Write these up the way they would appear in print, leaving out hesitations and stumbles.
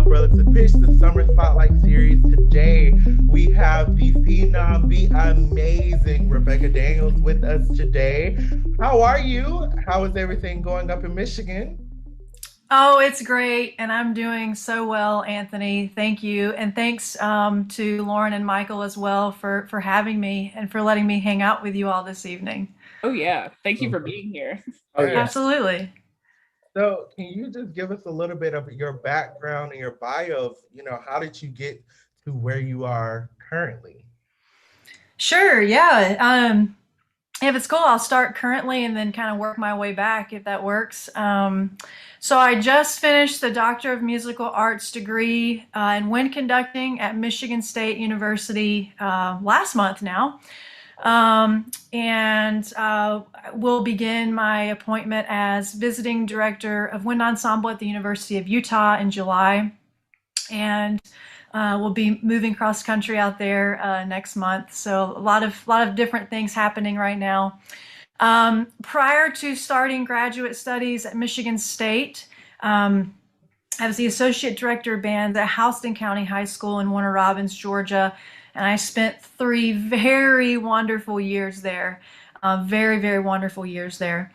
umbrella to pitch the Summer Spotlight series. Today, we have the phenom, the amazing Rebekah Daniels with us today. How are you? How is everything going up in Michigan? Oh, it's great. And I'm doing so well, Anthony. Thank you. And thanks to Lauren and Michael as well for having me and for letting me hang out with you all this evening. Oh yeah, thank you for being here. Oh, yeah. Absolutely. So, can you just give us a little bit of your background and your bio of, how did you get to where you are currently? Sure. Yeah. If it's cool, I'll start currently and then kind of work my way back if that works. So I just finished the Doctor of Musical Arts degree in wind conducting at Michigan State University last month now. And will begin my appointment as visiting director of wind ensemble at the University of Utah in July. And we'll be moving cross country out there next month. So a lot of different things happening right now. Prior to starting graduate studies at Michigan State, I was the associate director of band at Houston County High School in Warner Robins, Georgia, and I spent 3 very wonderful years there. Very, very wonderful years there.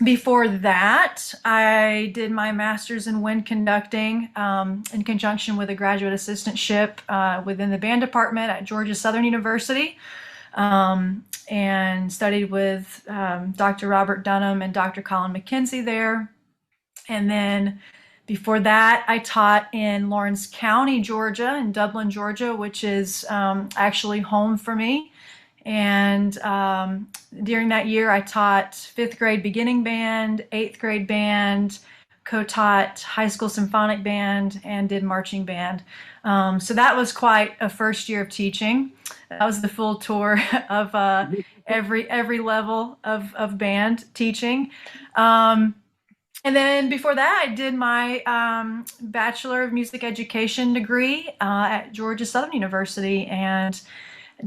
Before that, I did my master's in wind conducting in conjunction with a graduate assistantship within the band department at Georgia Southern University, and studied with Dr. Robert Dunham and Dr. Colin McKenzie there. And then before that, I taught in Lawrence County, Georgia, in Dublin, Georgia, which is actually home for me. And during that year, I taught 5th grade beginning band, 8th grade band, co-taught high school symphonic band, and did marching band. So that was quite a first year of teaching. That was the full tour of every level of band teaching. And then before that, I did my Bachelor of Music Education degree at Georgia Southern University and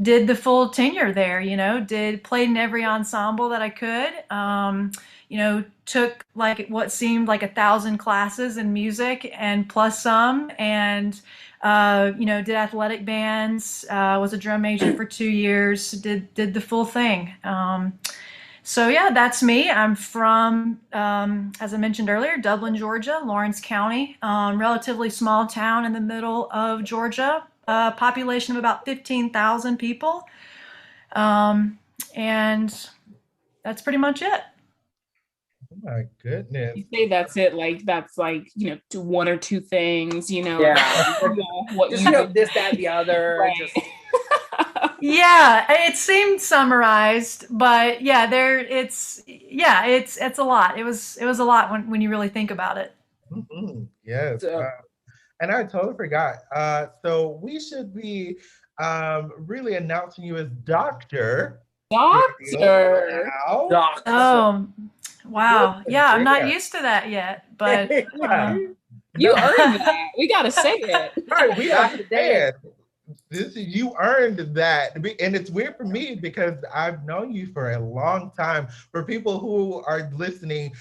did the full tenure there, played in every ensemble that I could, took like what seemed like 1,000 classes in music and plus some, and, did athletic bands, was a drum major for 2 years, did the full thing. So yeah, that's me. I'm from, as I mentioned earlier, Dublin, Georgia, Lawrence County, relatively small town in the middle of Georgia, population of about 15,000 people. And that's pretty much it. Oh my goodness. You say that's it, like that's like, do 1 or 2 things, Yeah. what Just, you this, that, the other. Right. Just, Yeah, it seemed summarized, but yeah, it's a lot. It was a lot when you really think about it. Mm-hmm. Yes. So- And I totally forgot. So we should be really announcing you as Doctor. Doctor. Now. Doc. Oh, wow. Yeah, I'm not Yeah. used to that yet, but Yeah. You earned that. We gotta say it. Right, we Dr. understand. You earned that, and it's weird for me because I've known you for a long time. For people who are listening,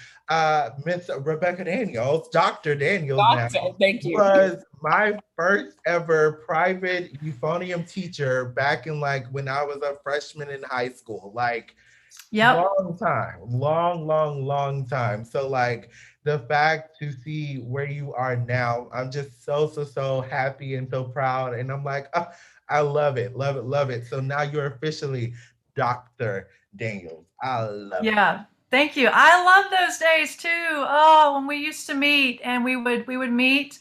Miss Rebekah Daniels, Dr. Daniels, Doctor, now, thank you. was my first ever private euphonium teacher back in when I was a freshman in high school. yep. Long time, long time. So the fact to see where you are now, I'm just so happy and so proud. And I'm like, oh, I love it. So now you're officially Dr. Daniels. I love it. Yeah. Thank you. I love those days too. Oh, when we used to meet and we would meet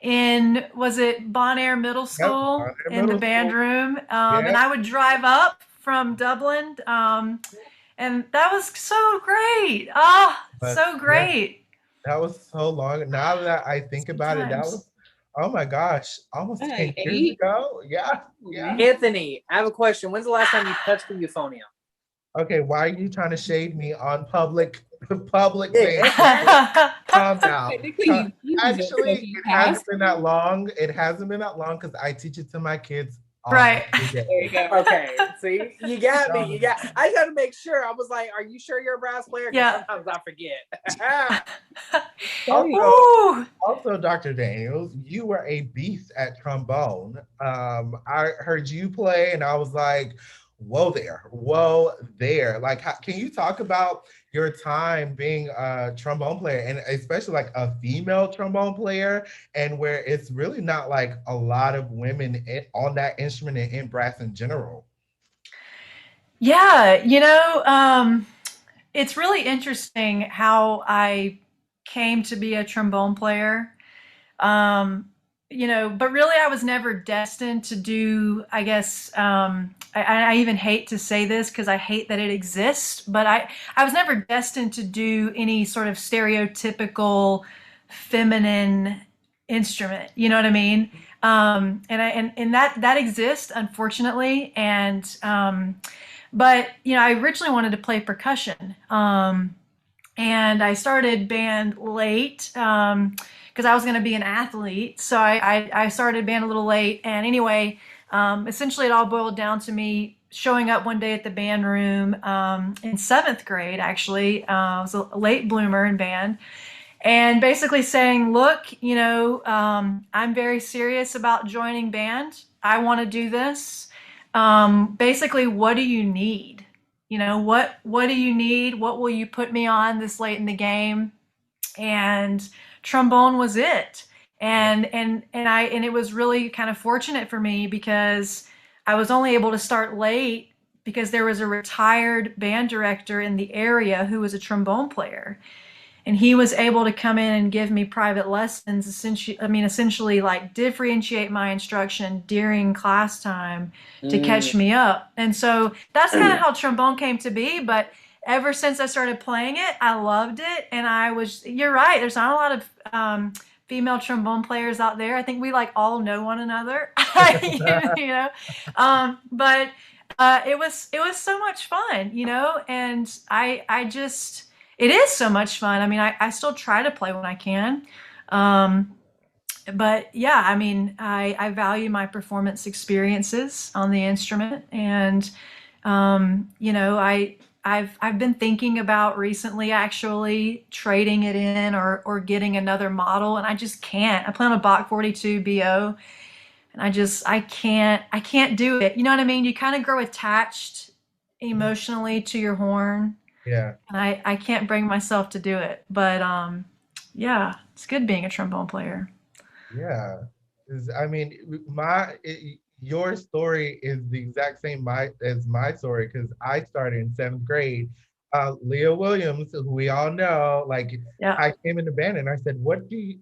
in, was it Bon Air Middle School, Bon Air in the Middle band School. room. Yeah. And I would drive up from Dublin. And that was so great. Oh, But, so great. That was so long. Now that I think about it, that Sometimes. was, oh my gosh, almost 10 years 8? ago. Yeah. Anthony, I have a question. When's the last time you touched the euphonium? Okay, why are you trying to shade me on public thing? Yeah. Calm down. Technically, you use it, so Actually, you it hasn't passed. been that long. It hasn't been that long because I teach it to my kids Right. Okay. There you go. Okay, see, you got me. You got. Um, I got to make sure. I was like, "Are you sure you're a brass player?" Because Yeah. sometimes I forget. Also, Ooh. also, Dr. Daniels, you were a beast at trombone. I heard you play, and I was like, "Whoa there, whoa there!" Like, can you talk about your time being a trombone player, and especially like a female trombone player, and where it's really not like a lot of women on that instrument and in brass in general? Yeah, it's really interesting how I came to be a trombone player. Um, but really I was never destined to do, I guess, I even hate to say this because I hate that it exists, but I was never destined to do any sort of stereotypical feminine instrument. You know what I mean? And that exists, unfortunately. But I originally wanted to play percussion. And I started band late because I was going to be an athlete. So I started band a little late. And anyway, essentially it all boiled down to me showing up one day at the band room in seventh grade, actually. I was a late bloomer in band. And basically saying, look, I'm very serious about joining band. I want to do this. Basically, what do you need? What do you need? What will you put me on this late in the game? And trombone was it. And it was really kind of fortunate for me because I was only able to start late because there was a retired band director in the area who was a trombone player, and he was able to come in and give me private lessons, essentially like differentiate my instruction during class time to catch me up. And so that's kind of how trombone came to be. But ever since I started playing it, I loved it. And you're right, there's not a lot of female trombone players out there. I think we like all know one another. you know but it was so much fun, and I just it is so much fun. I mean, I still try to play when I can. Um, but yeah, I mean, I value my performance experiences on the instrument. And, I've been thinking about recently actually trading it in or getting another model, and I just can't. I play on a Bach 42 BO, and I can't do it. You know what I mean? You kind of grow attached emotionally to your horn, Yeah. and I can't bring myself to do it. But yeah, it's good being a trombone player. Yeah. I mean, your story is the exact same as my story because I started in seventh grade. Leah Williams, who we all know, like Yeah. I came in the band and I said, "What do you?"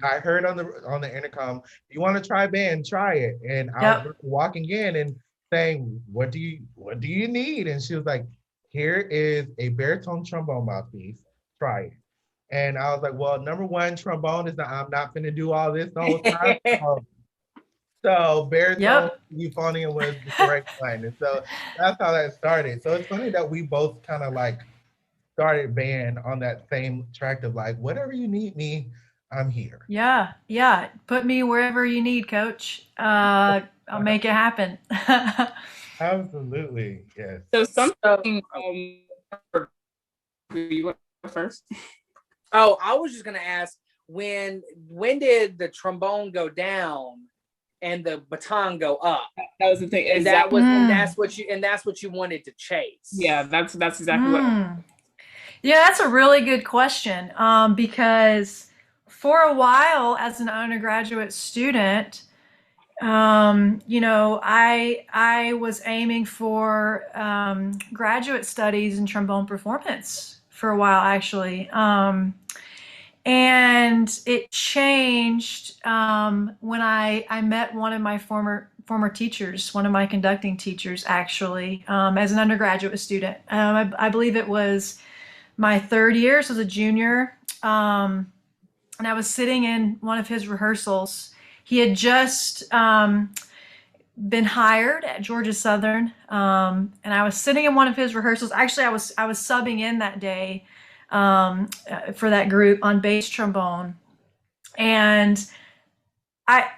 I heard on the intercom, "You want to try band? Try it." And I was Yep. walking in and saying, what do you need?" And she was like, "Here is a baritone trombone mouthpiece. Try it." And I was like, "Well, number one, trombone is not. I'm not going to do all this the whole time." So baritone Yep. euphonium was the correct one, and so that's how that started. So it's funny that we both kind of like started band on that same track of like, whatever you need me, I'm here. Yeah. Yeah. Put me wherever you need, coach. I'll make it happen. Absolutely, yes. So So, something you went first. I was just gonna ask when did the trombone go down and the baton go up? That was the thing. And Exactly. that's what you wanted to chase. Yeah, that's exactly what. Yeah, that's a really good question. Because for a while, as an undergraduate student, I was aiming for graduate studies in trombone performance for a while, actually. And it changed when I met one of my former teachers, one of my conducting teachers, actually, as an undergraduate student. I believe it was my third year, so as a junior. And I was sitting in one of his rehearsals. He had just been hired at Georgia Southern, and I was sitting in one of his rehearsals. Actually, I was subbing in that day for that group on bass trombone, and I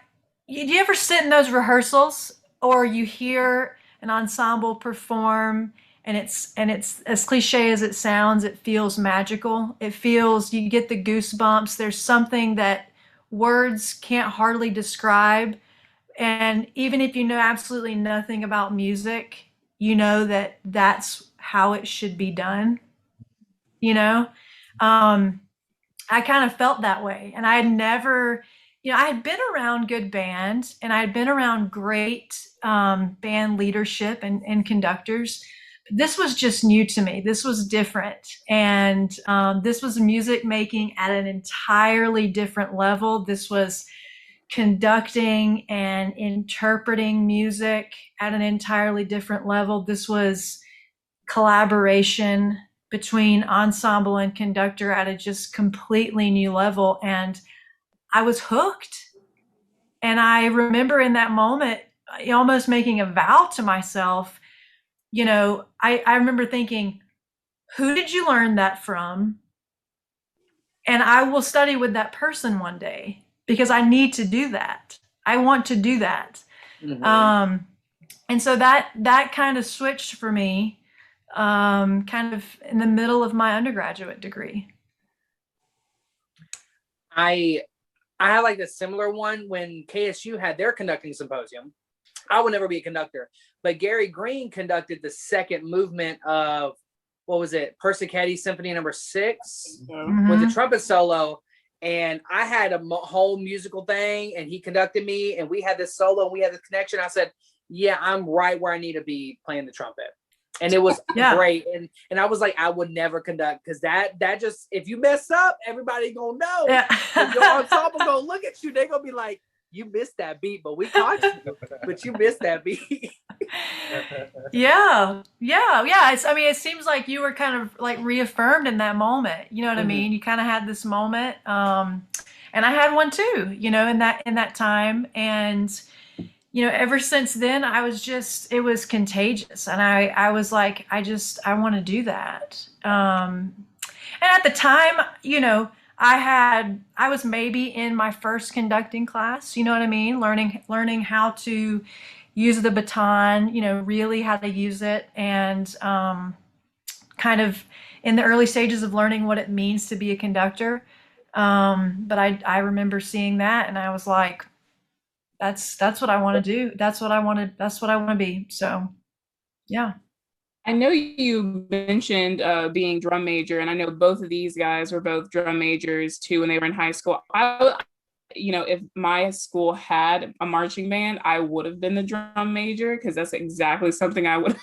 do you ever sit in those rehearsals or you hear an ensemble perform and it's as cliche as it sounds, it feels magical. It feels, you get the goosebumps. There's something that words can't hardly describe. And even if you know absolutely nothing about music, you know that that's how it should be done, you know? Um, I kind of felt that way. And I had never, I had been around good band and I had been around great band leadership and conductors. This was just new to me. This was different. And this was music making at an entirely different level. This was conducting and interpreting music at an entirely different level. This was collaboration between ensemble and conductor at a just completely new level. And I was hooked. And I remember in that moment almost making a vow to myself. I remember thinking, who did you learn that from? And I will study with that person one day because I need to do that. I want to do that. Mhm. And so that kind of switched for me, kind of in the middle of my undergraduate degree. I had like a similar one when KSU had their conducting symposium. I would never be a conductor, but Gary Green conducted the second movement of, what was it, Persichetti Symphony Number 6 with the trumpet solo. And I had a whole musical thing, and he conducted me, and we had this solo, and we had this connection. I said, yeah, I'm right where I need to be playing the trumpet. And it was great. And I was like, I would never conduct, because that just, if you mess up, everybody gonna know. Yeah. And your ensemble gonna look at you. They're gonna be like, you missed that beat, but we caught you, but you missed that beat. Yeah. It seems like you were kind of like reaffirmed in that moment. You know what I mean? You kind of had this moment. And I had one too, in that time. And, ever since then, it was contagious. And I was like, I want to do that. And at the time, I was maybe in my first conducting class, you know what I mean? Learning how to use the baton, really how to use it, and kind of in the early stages of learning what it means to be a conductor. But I remember seeing that and I was like, that's what I want to do. That's what I want to be. So, yeah. I know you mentioned being drum major, and I know both of these guys were both drum majors too when they were in high school. If my school had a marching band, I would have been the drum major, because that's exactly something I would,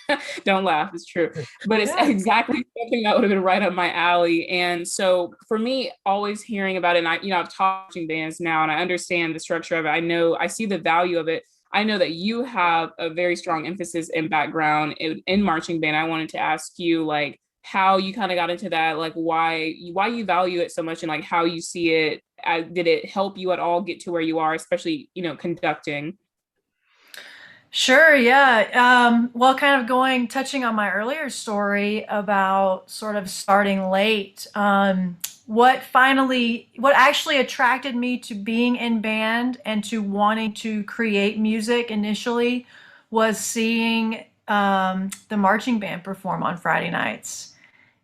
don't laugh, it's true, but it's exactly something that would have been right up my alley. And so for me, always hearing about it, and I've taught marching bands now, and I understand the structure of it. I see the value of it. I know that you have a very strong emphasis and background in marching band. I wanted to ask you, like, how you kind of got into that, like why you value it so much, and like how you see it. Did it help you at all get to where you are, especially, conducting? Sure, yeah. Well, kind of touching on my earlier story about sort of starting late. What actually attracted me to being in band and to wanting to create music initially was seeing the marching band perform on Friday nights.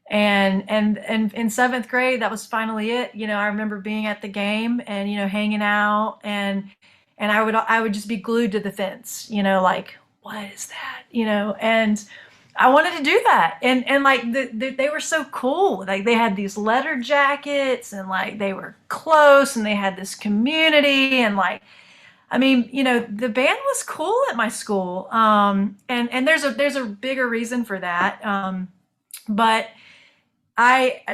And in seventh grade, that was finally it. I remember being at the game and, hanging out, and I would just be glued to the fence, like, what is that? And I wanted to do that. And like they were so cool. Like they had these leather jackets and like they were close and they had this community and like, I mean, the band was cool at my school. And there's a bigger reason for that. But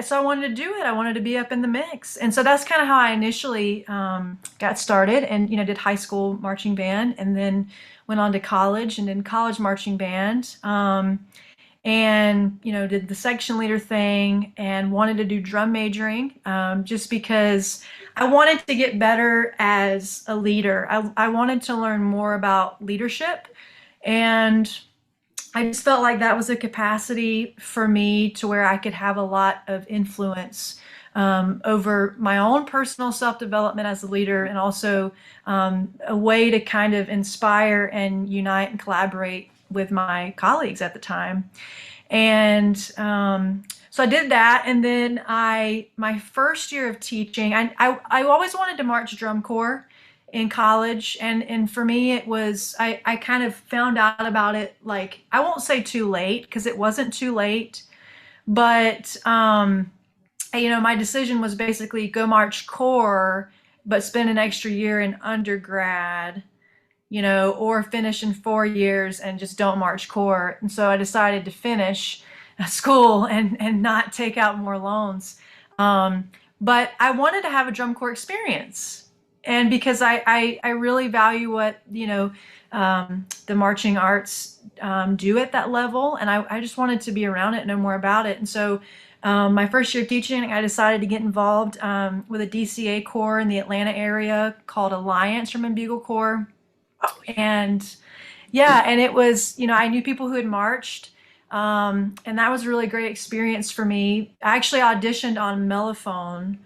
so I wanted to do it. I wanted to be up in the mix. And so that's kind of how I initially got started and, did high school marching band and then went on to college and did college marching band. And, did the section leader thing and wanted to do drum majoring just because I wanted to get better as a leader. I wanted to learn more about leadership, and I just felt like that was a capacity for me to where I could have a lot of influence over my own personal self-development as a leader, and also a way to kind of inspire and unite and collaborate with my colleagues at the time. And so I did that, and then my first year of teaching, I always wanted to march drum corps in college, and for me it was I kind of found out about it, like, I won't say too late, because it wasn't too late, but my decision was basically go march corps, but spend an extra year in undergrad, or finish in 4 years and just don't march corps. And so I decided to finish school and not take out more loans. But I wanted to have a drum corps experience. And because I really value what, the marching arts do at that level. And I just wanted to be around it, know more about it. And so my first year of teaching, I decided to get involved with a DCA corps in the Atlanta area called Alliance Drum and Bugle Corps. And yeah, and it was, I knew people who had marched, and that was a really great experience for me. I actually auditioned on Mellophone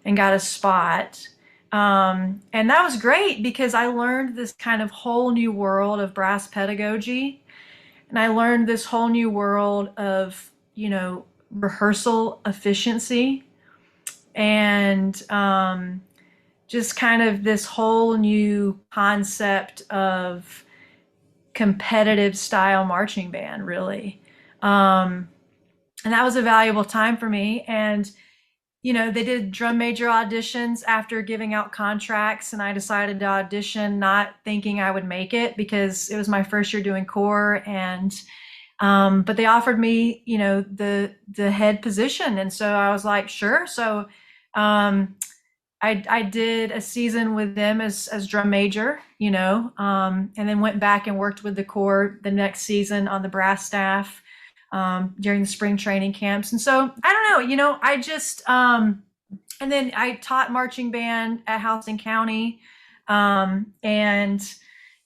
and got a spot. And that was great because I learned this kind of whole new world of brass pedagogy. And I learned this whole new world of, rehearsal efficiency, and just kind of this whole new concept of competitive style marching band, really. And that was a valuable time for me. And, they did drum major auditions after giving out contracts, and I decided to audition not thinking I would make it because it was my first year doing corps. And but they offered me, the head position. And so I was like, sure. So I did a season with them as drum major, and then went back and worked with the corps the next season on the brass staff during the spring training camps. And so I don't know, I just, and then I taught marching band at Houston County, and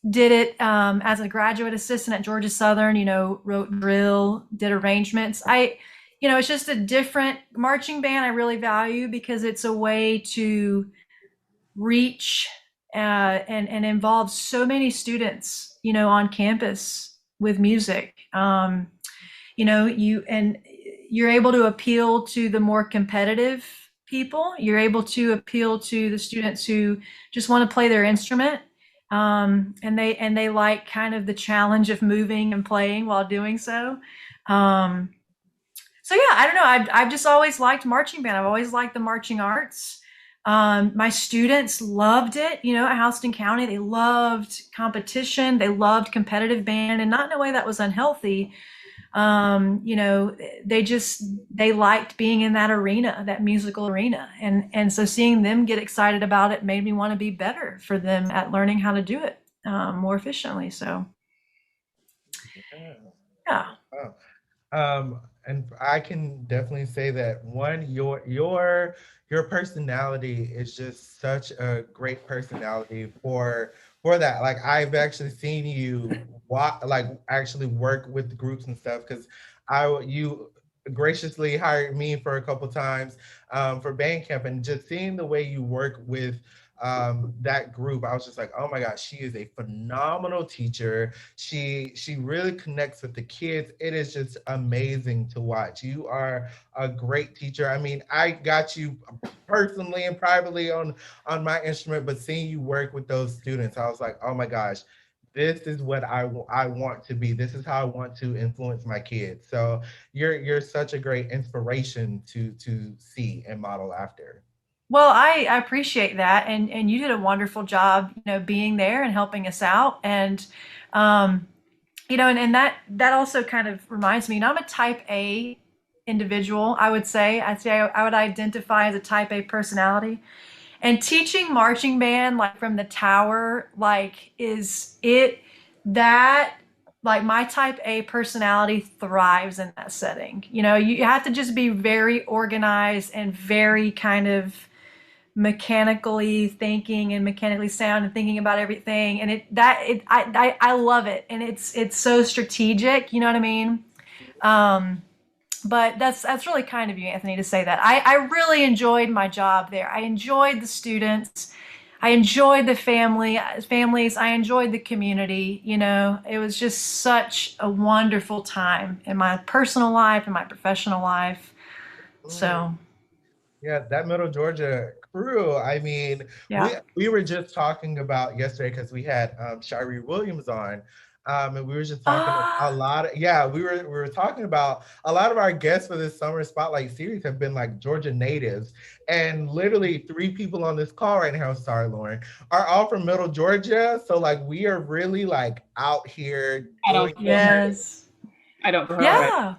did it as a graduate assistant at Georgia Southern, wrote drill, did arrangements. It's just a different marching band I really value because it's a way to reach and involve so many students, on campus with music. You're able to appeal to the more competitive people. You're able to appeal to the students who just want to play their instrument. And they like kind of the challenge of moving and playing while doing so. So yeah, I don't know. I've just always liked marching band. I've always liked the marching arts. My students loved it. At Houston County, they loved competition. They loved competitive band, and not in a way that was unhealthy. They liked being in that arena, that musical arena. And so seeing them get excited about it made me want to be better for them at learning how to do it more efficiently. So, yeah. And I can definitely say that your personality is just such a great personality for that. Like, I've actually seen you actually work with groups and stuff, because you graciously hired me for a couple times for band camp, and just seeing the way you work with that group, I was just like, oh my gosh, she is a phenomenal teacher. She really connects with the kids. It is just amazing to watch. You are a great teacher. I mean, I got you personally and privately on my instrument, but seeing you work with those students, I was like, oh my gosh, this is what I want to be. This is how I want to influence my kids. So you're such a great inspiration to see and model after. Well, I appreciate that, and you did a wonderful job, being there and helping us out, and and that also kind of reminds me. I'm a Type A individual. I would identify as a Type A personality, and teaching marching band, like from the tower, like my Type A personality thrives in that setting. You have to just be very organized and very kind of mechanically thinking and mechanically sound and thinking about everything, and I love it, and it's so strategic, you know what I mean? But that's really kind of you, Anthony, to say that. I really enjoyed my job there. I enjoyed the students. I enjoyed the families. I enjoyed the community. You know, it was just such a wonderful time in my personal life and my professional life. So, Yeah, that Middle Georgia crew. I mean, we yeah. we were just talking about yesterday because we had Shiree Williams on, and we were just talking a Ah, lot of yeah, we were talking about a lot of our guests for this summer spotlight series have been like Georgia natives, and literally three people on this call right now, sorry, Lauren, are all from Middle Georgia. So like we are really like out here I doing don't feel things. yes. I don't feel that. Yeah.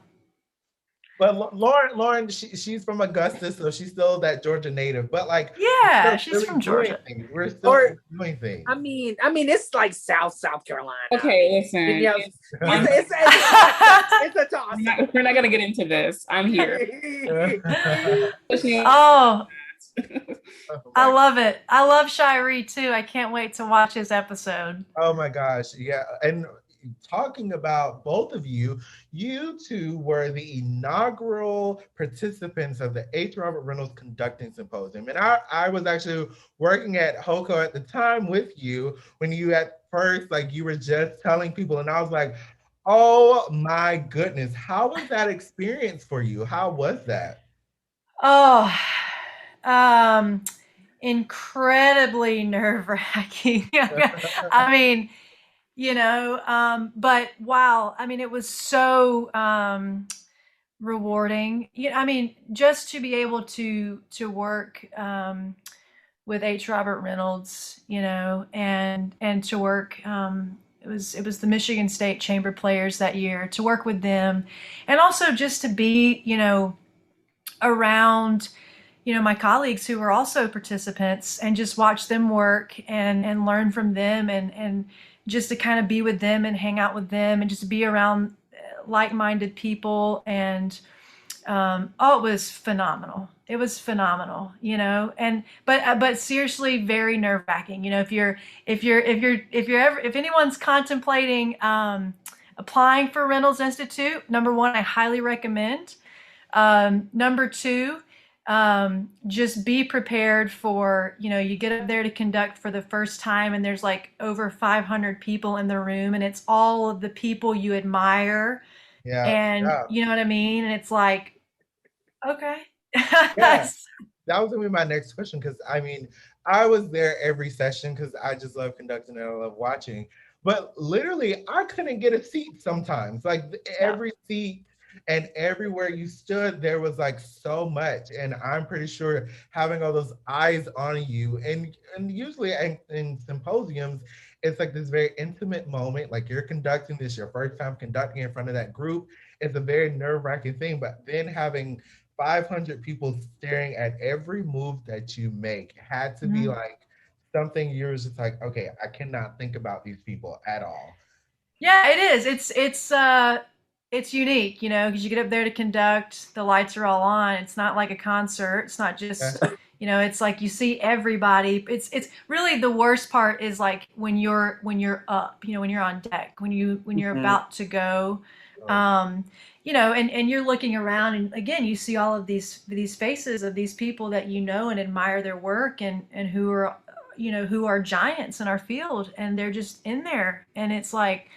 But Lauren, she's from Augusta, so she's still that Georgia native. But like, we're Yeah. still She's really from doing Georgia. things. We're still Or doing things. I mean, it's like South Carolina. Okay, I mean, listen. you know, I'm, it's a toss. we're not gonna get into this. I'm here. Oh, Oh I my, love it. I love Shiree too. I can't wait to watch his episode. oh my gosh, yeah. And talking about both of you, you two were the inaugural participants of the H. Robert Reynolds Conducting Symposium. And I was actually working at HOCO at the time with you when you at first, like you were just telling people, and I was like, oh my goodness, how was that experience for you? How was that? Oh, um, incredibly nerve wracking. I mean, but wow. I mean, it was so rewarding. I mean, just to be able to work with H. Robert Reynolds, and to work. It was the Michigan State Chamber Players that year, to work with them, and also just to be around my colleagues who were also participants, and just watch them work and learn from them, and just to kind of be with them and hang out with them and just be around like-minded people. And oh, it was phenomenal. It was phenomenal, and but seriously, very nerve-wracking. If anyone's contemplating applying for Reynolds Institute, number one, I highly recommend. Number two, just be prepared for, you get up there to conduct for the first time, and there's like over 500 people in the room, and it's all of the people you admire. Yeah, And yeah, you know what I mean? And it's like, okay. yeah. That was gonna be my next question because I mean, I was there every session because I just love conducting and I love watching. But literally, I couldn't get a seat sometimes. Like Yeah. every seat and everywhere you stood, there was like so much. And I'm pretty sure having all those eyes on you, and usually in symposiums, it's like this very intimate moment. Like you're conducting this, your first time conducting in front of that group. It's a very nerve-wracking thing. But then having 500 people staring at every move that you make had to be Mhm. like something you're just like, okay, I cannot think about these people at all. Yeah, it is. It's unique, because you get up there to conduct, the lights are all on. It's not like a concert. It's not Yeah. just, it's like you see everybody. It's really, the worst part is like when you're up, when you're on deck, when you're Mhm. about to go. Oh, Um, and you're looking around, and again, you see all of these faces of these people that and admire their work, and who are giants in our field, and they're just in there, and it's like,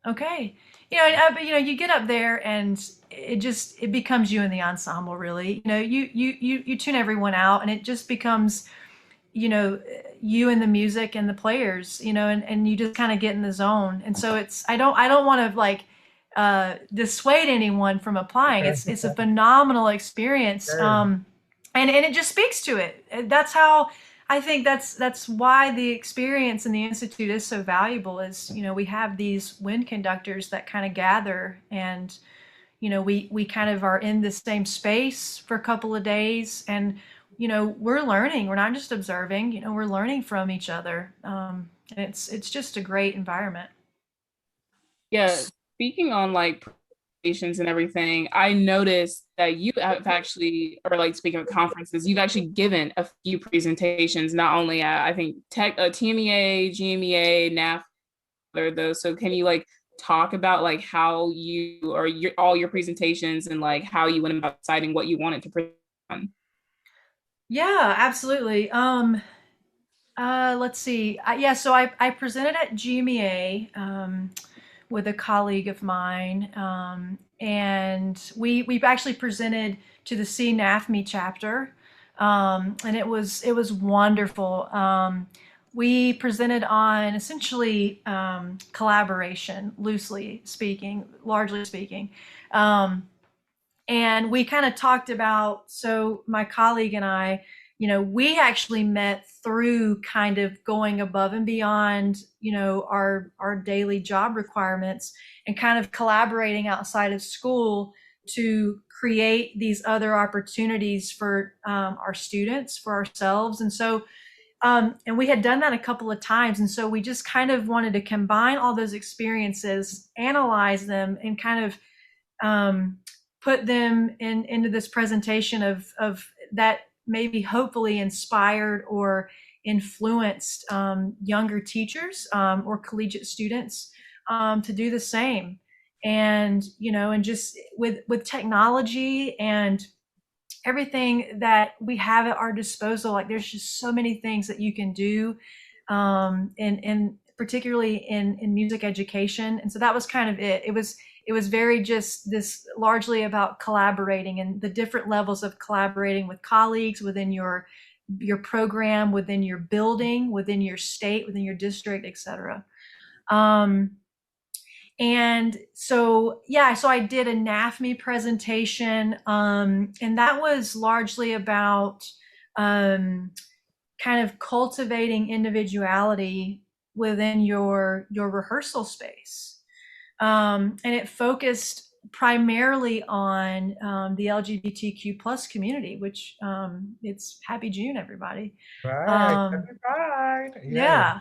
okay. But you get up there, and it becomes you and the ensemble, really. You tune everyone out, and it just becomes, you know, you and the music and the players, and you just kind of get in the zone. And so I don't want to like dissuade anyone from applying. It's a phenomenal experience. yeah, And it just speaks to it. That's how I think that's why the experience in the institute is so valuable. Is we have these wind conductors that kind of gather, and we kind of are in the same space for a couple of days, and we're learning. We're not just observing. We're learning from each other. And it's just a great environment. Yeah, speaking on like presentations and everything, I noticed that you have actually, or like speaking of conferences, you've actually given a few presentations, not only at I think TMEA, GMEA, NAF, or those. So can you like talk about like how you or all your presentations and like how you went about deciding what you wanted to present on? Yeah, absolutely. Let's see. Yeah, so I presented at GMEA with a colleague of mine, and we've actually presented to the CNHME chapter, and it was wonderful. We presented on essentially collaboration, loosely speaking, largely speaking. And we kind of talked about, so my colleague and I, we actually met through kind of going above and beyond, our daily job requirements and kind of collaborating outside of school to create these other opportunities for our students, for ourselves. And so, and we had done that a couple of times. And so we just kind of wanted to combine all those experiences, analyze them, and kind of put them into this presentation of that maybe hopefully inspired or influenced younger teachers or collegiate students to do the same. And and just with technology and everything that we have at our disposal, like there's just so many things that you can do, and particularly in music education. And so that was kind of it. It was very just this largely about collaborating and the different levels of collaborating with colleagues within your program, within your building, within your state, within your district, etc. And so, yeah, so I did a NAFME presentation, and that was largely about kind of cultivating individuality within your rehearsal space. And it focused primarily on the LGBTQ plus community, which it's Happy June, everybody. Right. Happy Pride. Yeah.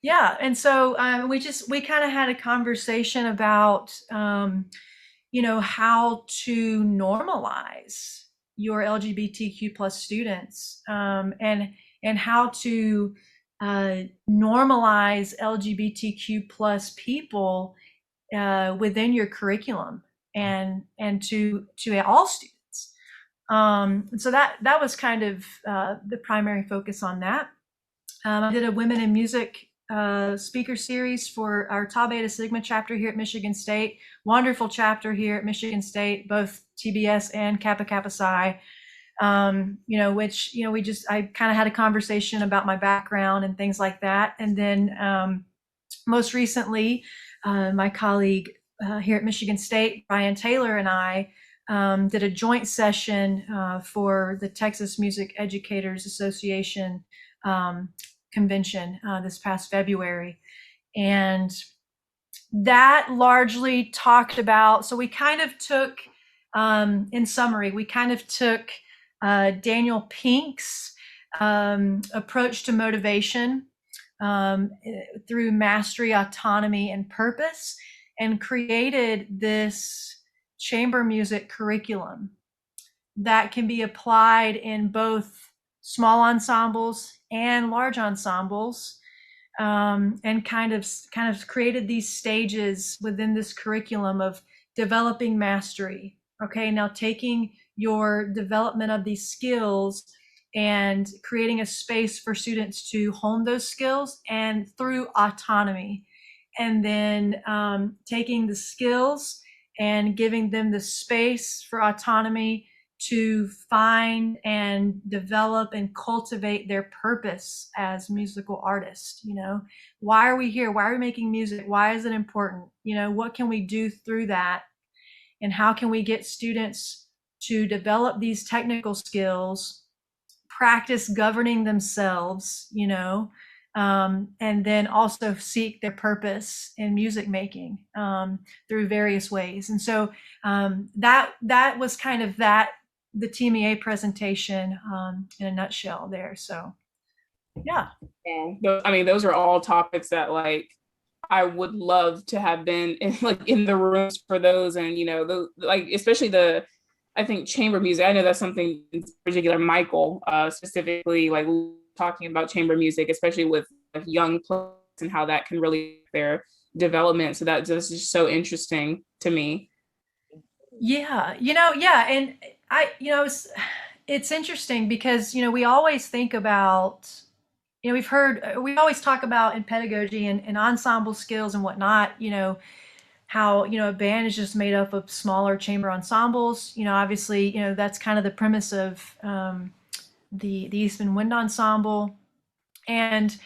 Yeah. And so we kind of had a conversation about, how to normalize your LGBTQ plus students, and how to normalize LGBTQ plus people within your curriculum and to all students. And so that was kind of the primary focus on that. I did a Women in Music speaker series for our Tau Beta Sigma chapter here at Michigan State. Wonderful chapter here at Michigan State, both TBS and Kappa Kappa Psi. Which I kind of had a conversation about my background and things like that. And then most recently, my colleague here at Michigan State, Brian Taylor, and I did a joint session for the Texas Music Educators Association convention this past February. And that largely talked about, so we kind of took, in summary, we kind of took Daniel Pink's approach to motivation through mastery, autonomy, and purpose, and created this chamber music curriculum that can be applied in both small ensembles and large ensembles, and kind of created these stages within this curriculum of developing mastery. Okay, now taking your development of these skills and creating a space for students to hone those skills, and through autonomy, and then taking the skills and giving them the space for autonomy to find and develop and cultivate their purpose as musical artists. Why are we here? Why are we making music? Why is it important? What can we do through that? And how can we get students to develop these technical skills, practice governing themselves, and then also seek their purpose in music making through various ways. And so that was kind of the TMEA presentation in a nutshell there. So, yeah. I mean, those are all topics that like I would love to have been in the rooms for those, and especially I think chamber music. I know that's something in particular, Michael, specifically, like talking about chamber music, especially with young players and how that can really their development. So that's just so interesting to me. Yeah, yeah, and it's interesting because we always think about, we always talk about in pedagogy and ensemble skills and whatnot, how a band is just made up of smaller chamber ensembles. Obviously, that's kind of the premise of the Eastman Wind Ensemble, and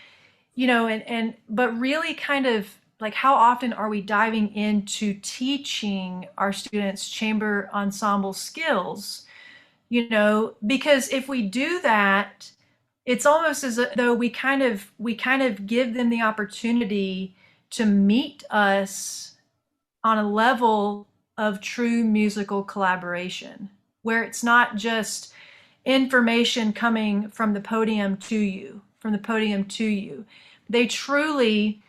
but really kind of like, how often are we diving into teaching our students chamber ensemble skills? Because if we do that, it's almost as though we kind of give them the opportunity to meet us on a level of true musical collaboration, where it's not just information coming from the podium to you, They truly,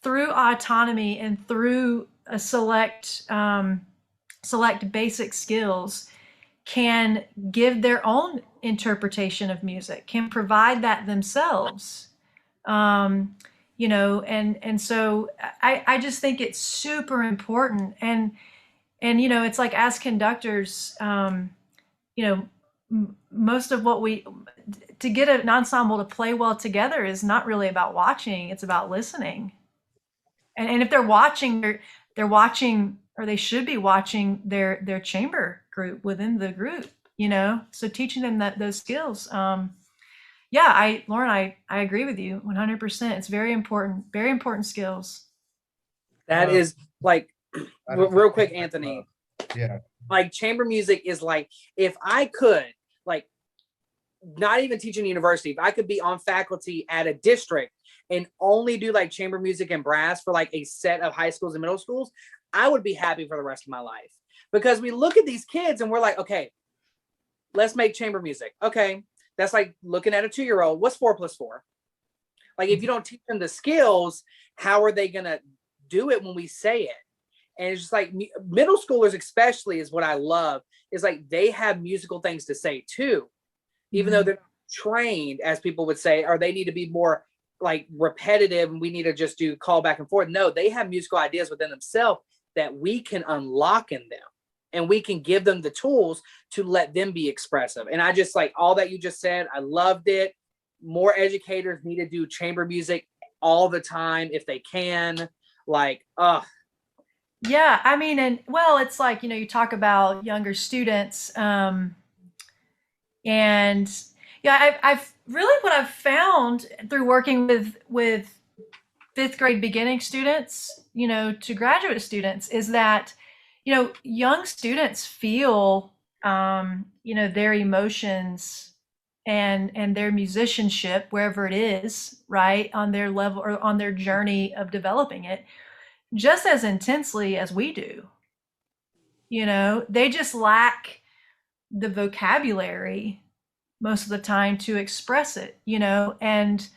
through autonomy and through a select basic skills, can give their own interpretation of music, can provide that themselves. And so I just think it's super important. And it's like, as conductors, most of what to get an ensemble to play well together is not really about watching, it's about listening. And if they're watching, they're watching, or they should be watching their chamber group within the group, so teaching them those skills. Yeah, Lauren, I agree with you 100%. It's very important skills. That is like, real quick, Anthony. Yeah. Like, chamber music is like, if I could, like, not even teach in university, if I could be on faculty at a district and only do like chamber music and brass for like a set of high schools and middle schools, I would be happy for the rest of my life. Because we look at these kids and we're like, okay, let's make chamber music. Okay, that's like looking at a 2-year-old. What's 4 + 4? Like, if you don't teach them the skills, how are they going to do it when we say it? And it's just like, middle schoolers especially is what I love, is like, they have musical things to say too, even though they're not trained, as people would say, or they need to be more like repetitive and we need to just do call back and forth. No, they have musical ideas within themselves that we can unlock in them, and we can give them the tools to let them be expressive. And I just like all that you just said. I loved it. More educators need to do chamber music all the time if they can. Like, yeah, I mean, and well, it's like, you talk about younger students, and yeah, I've really, what I've found through working with 5th grade beginning students, to graduate students, is that, young students feel, their emotions and their musicianship, wherever it is, right, on their level or on their journey of developing it, just as intensely as we do. They just lack the vocabulary most of the time to express it, and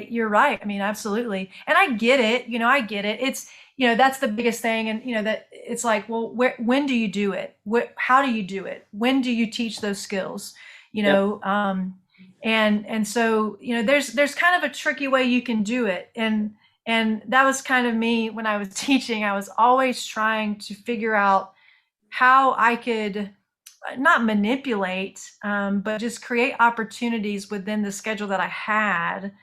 you're right. I mean, absolutely. And I get it, I get it. It's, that's the biggest thing. And, that it's like, well, when do you do it? How do you do it? When do you teach those skills? And so, there's kind of a tricky way you can do it. And that was kind of me when I was teaching. I was always trying to figure out how I could not manipulate, but just create opportunities within the schedule that I had,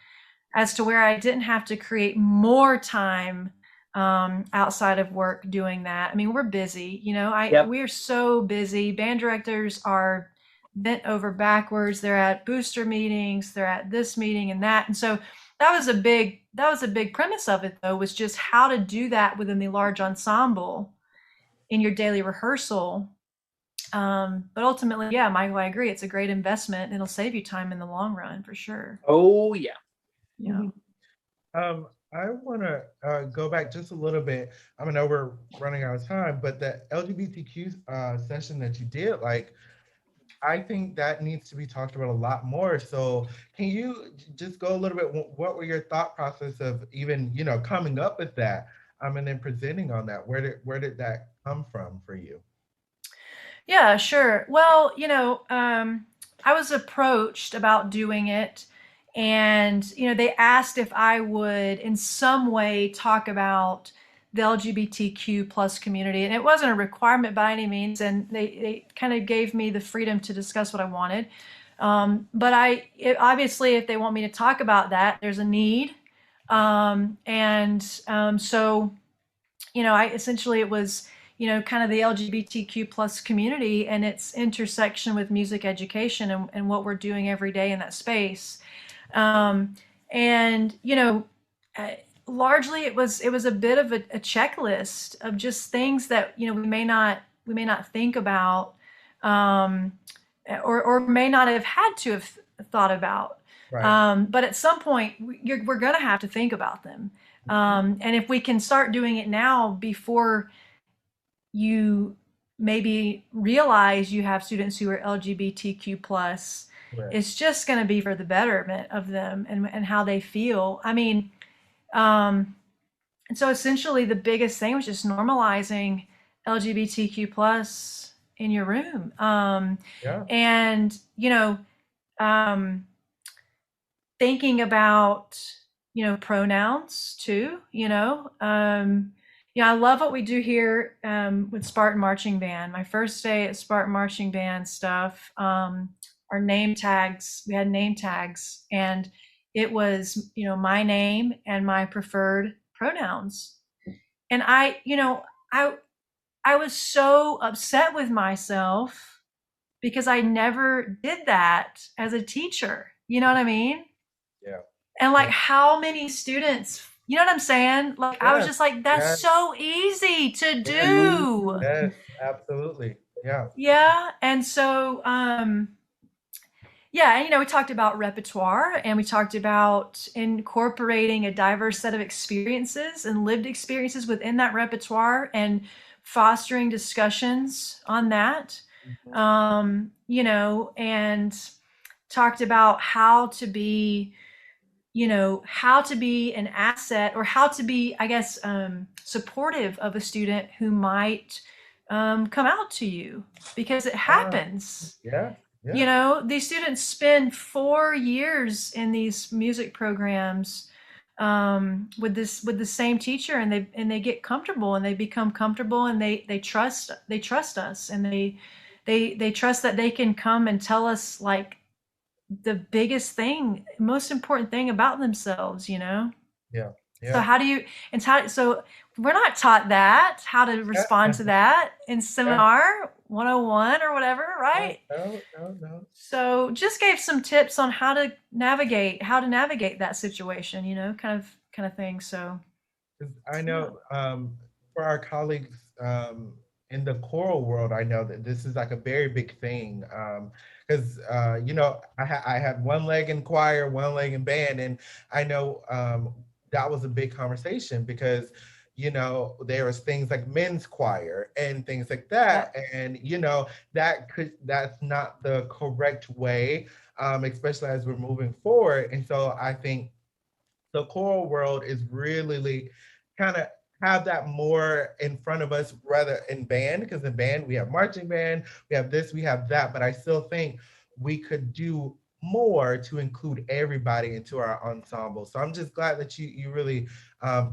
as to where I didn't have to create more time outside of work doing that. I mean, we're busy, we're so busy. Band directors are bent over backwards. They're at booster meetings, they're at this meeting and that. And so that was a big premise of it, though, was just how to do that within the large ensemble in your daily rehearsal. But ultimately, yeah, Michael, I agree. It's a great investment. It'll save you time in the long run, for sure. Oh, yeah. Yeah. I want to go back just a little bit. I know we're running out of time, but the LGBTQ session that you did, like, I think that needs to be talked about a lot more. So can you just go a little bit, what were your thought process of even, coming up with that, and then presenting on that? Where did that come from for you? Yeah, sure. Well, I was approached about doing it, And, they asked if I would in some way talk about the LGBTQ plus community. And it wasn't a requirement by any means. And they kind of gave me the freedom to discuss what I wanted. But obviously, if they want me to talk about that, there's a need. So, I essentially, it was, kind of the LGBTQ plus community and its intersection with music education and what we're doing every day in that space. Um, and largely it was a bit of a checklist of just things that we may not think about, um, or may not have had to have thought about. Right. But at some point, we're going to have to think about them. And if we can start doing it now before you maybe realize you have students who are LGBTQ plus, Right. it's just going to be for the betterment of them and how they feel. I mean, and so essentially the biggest thing was just normalizing LGBTQ plus in your room. Yeah. And, um, thinking about, pronouns too, I love what we do here with Spartan Marching Band. My first day at Spartan Marching Band stuff, our name tags, we had name tags, and it was, my name and my preferred pronouns. And I was so upset with myself because I never did that as a teacher. You know what I mean? Yeah. And like Yeah. how many students, you know what I'm saying? Like I was Yes. just like, that's Yes. so easy to Yes. do. Yes. Absolutely. Yeah. Yeah. And so, yeah, and we talked about repertoire and we talked about incorporating a diverse set of experiences and lived experiences within that repertoire and fostering discussions on that. Mhm. And talked about how to be, how to be an asset or how to be, I guess, supportive of a student who might come out to you because it Ah, happens. yeah. Yeah. These students spend 4 years in these music programs with the same teacher, and they get comfortable and they become comfortable and they trust us, and they trust that they can come and tell us like the biggest thing, most important thing about themselves. Yeah. So Yeah. how do you, and so we're not taught that, how to respond Yeah. to that in Yeah. seminar 101 or whatever, No, right? no, no, no. So just gave some tips on how to navigate that situation, kind of thing. So 'Cause I yeah. know for our colleagues in the choral world, I know that this is like a very big thing. Because I had one leg in choir, one leg in band, and I know that was a big conversation because there was things like men's choir and things like Yeah. that, and that's not the correct way, especially as we're moving forward. And so I think the choral world is really kind of have that more in front of us rather in band, because in band we have marching band, we have this, we have that, but I still think we could do more to include everybody into our ensemble. So I'm just glad that you really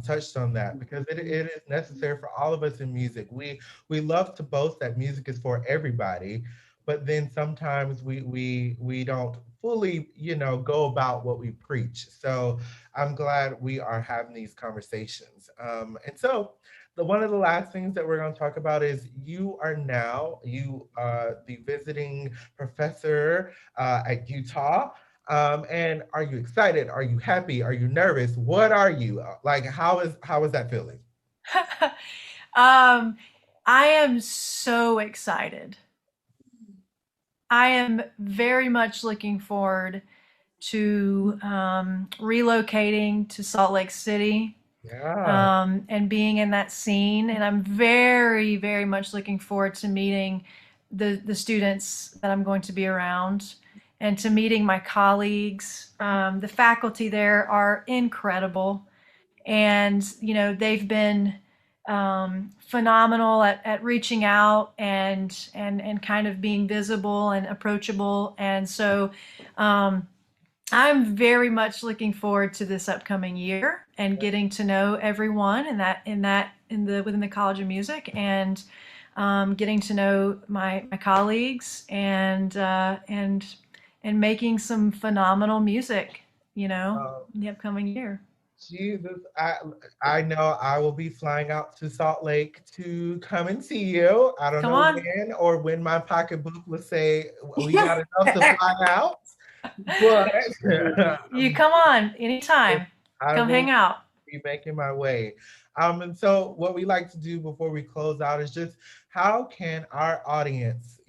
touched on that, because it is necessary for all of us in music. We love to boast that music is for everybody, but then sometimes we don't fully go about what we preach. So I'm glad we are having these conversations. And so one of the last things that we're going to talk about is you are the visiting professor at Utah. And are you excited? Are you happy? Are you nervous? What are you like? How is that feeling? um, I am so excited. I am very much looking forward to relocating to Salt Lake City, Yeah. and being in that scene. And I'm very, very much looking forward to meeting the students that I'm going to be around and to meeting my colleagues. The faculty there are incredible, and they've been phenomenal at reaching out and kind of being visible and approachable. And so um, I'm very much looking forward to this upcoming year and getting to know everyone within the College of Music, and getting to know my colleagues, and making some phenomenal music, Um, in the upcoming year. Jesus, I know I will be flying out to Salt Lake to come and see you. I don't Come know on. when or when my pocketbook will say we got enough to fly out, but You come on anytime. I Come hang will out. be making my way. And so what we like to do before we close out is just how can our audience,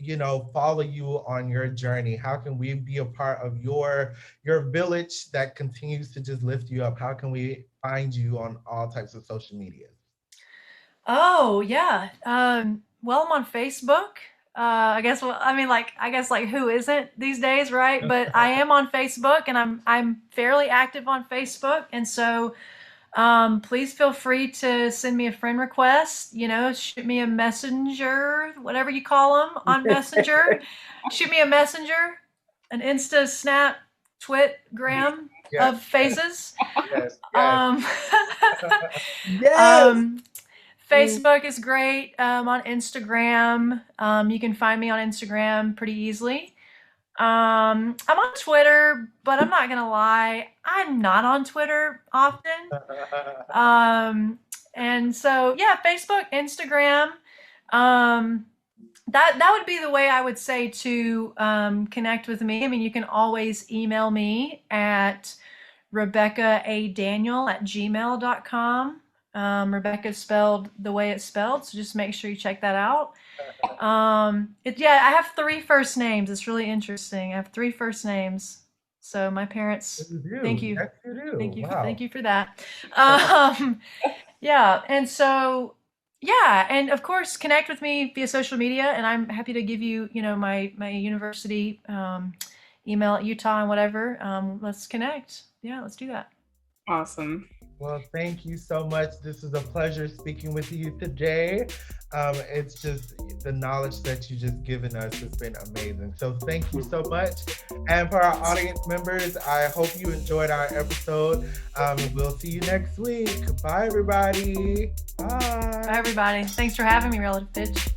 follow you on your journey? How can we be a part of your village that continues to just lift you up? How can we find you on all types of social media? Oh yeah. Well, I'm on Facebook. I guess. Well, I mean, I guess who isn't these days, right? But I am on Facebook, and I'm fairly active on Facebook, and so please feel free to send me a friend request. Shoot me a messenger, whatever you call them on Messenger. Shoot me a messenger, an Insta, Snap, Twit, Gram Yes, of faces. yes, yes, Um, Yes. um, Facebook is great. On Instagram, you can find me on Instagram pretty easily. I'm on Twitter, but I'm not gonna lie, I'm not on Twitter often. And so yeah, Facebook, Instagram. That would be the way I would say to connect with me. I mean, you can always email me at RebekahADaniel@gmail.com. Rebekah is spelled the way it's spelled, so just make sure you check that out. I have 3 first names. It's really interesting. I have 3 first names. So my parents, you thank do. you. Yes, you do. Thank Wow. you for that. Yeah, and so yeah, and of course connect with me via social media, and I'm happy to give you, my university email at Utah and whatever. Let's connect. Yeah, let's do that. Awesome. Well, thank you so much. This is a pleasure speaking with you today. It's just the knowledge that you just given us has been amazing. So thank you so much. And for our audience members, I hope you enjoyed our episode. We'll see you next week. Bye, everybody. Bye. Bye, everybody. Thanks for having me, Relative Pitch.